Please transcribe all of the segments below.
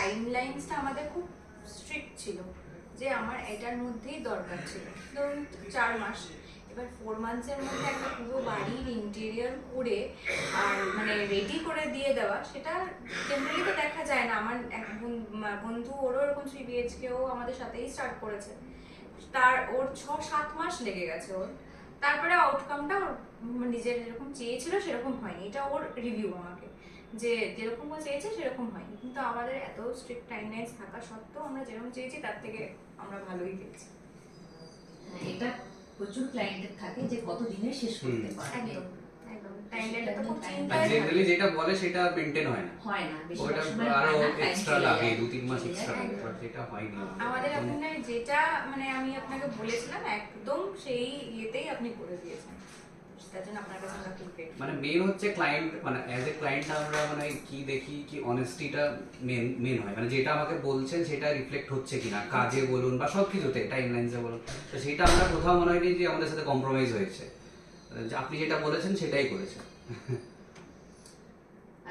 টাইমলাইনসটা আমাদের খুব স্ট্রিক্ট ছিল, যে আমার এটার মধ্যেই দরকার ছিল। ধরুন 4 মাস, এবার 4 মান্থসের মধ্যে একটা পুরো বাড়ির ইন্টেরিয়র করে আর মানে রেডি করে দিয়ে দেওয়া, সেটা জেনারেলি তো দেখা যায় না। আমার এক বন্ধু, ওরও এরকম 3 BHK আমাদের সাথেই স্টার্ট করেছে, ওর 6-7 মাস লেগে গেছে ওর। তারপরে আউটকামটা ওর নিজের যেরকম চেয়েছিল সেরকম হয়নি, এটা ওর রিভিউ আমাকে, যে যেরকম ও চেয়েছে সেরকম হয়নি। কিন্তু আমাদের এত স্ট্রিক্ট টাইমলাইন্স থাকা সত্ত্বেও আমরা যেরকম চেয়েছি তার থেকে আমরা ভালোই পেয়েছি। এটা প্রচুর ক্লায়েন্টের থাকে যে কত দিনে শেষ করতে পারবে। একদম একদম টাইমলাইনটা তো খুব চিন্তা। জেনারেলি যেটা বলে সেটা মেইনটেইন হয় না, হয় না, বেশি ওটা সময় আরো হয় না, এক্সট্রা লাগে, 2-3 মাস time এক্সট্রা লাগে। লাগে, যেটা হয়নি আমাদের আপনার যেটা মানে আমি আপনাকে বলেছিলাম একদম সেই ইয়েতেই আপনি করে দিয়েছেন, তার জন্য আপনার কাছে আমরা খুব grateful। মানে মেইন হচ্ছে ক্লায়েন্ট, মানে অ্যাজ এ ক্লায়েন্ট আমরা মানে কি দেখি কি অনেস্টিটা মেন হয়, মানে যেটা আমাকে বলছেন সেটা রিফ্লেক্ট হচ্ছে কিনা কাজে বলুন বা সব কিছুতে, টাইমলাইনসে বলুন, তো সেটা আমরা কোথাও মনে হয়নি যে আমাদের সাথে কম্প্রোমাইজ হয়েছে, যে আপনি যেটা বলেছেন সেটাই করেছেন।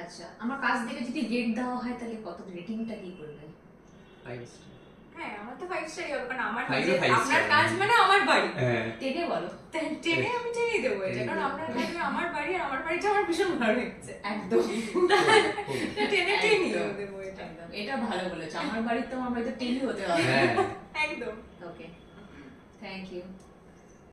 আচ্ছা, আমার কাজ দেখে যদি রেট দেওয়া হয় তাহলে কত রেটিংটা কি করবেন? 5 স্টার। হ্যাঁ, আমার তো 5 স্টারই হবে, কারণ আমার Five এ নিজের- five আপনার star। কাজ মানে আমার বাড়ি। হ্যাঁ, টেনে বলো। টেনে আমি টেনেই দেবো এটা, কারণ আপনার কাজ মানে আমার বাড়ি, আর আমার বাড়িটা আমার ভীষণ ভালো লেগেছে। একদম টেনে টেনেই দেবো এটা। একদম, এটা ভালো বলেছো। আমার বাড়িতে আমার বাড়িতে টেনই হতে হবে। হ্যাঁ। একদম। ওকে, থ্যাংক ইউ।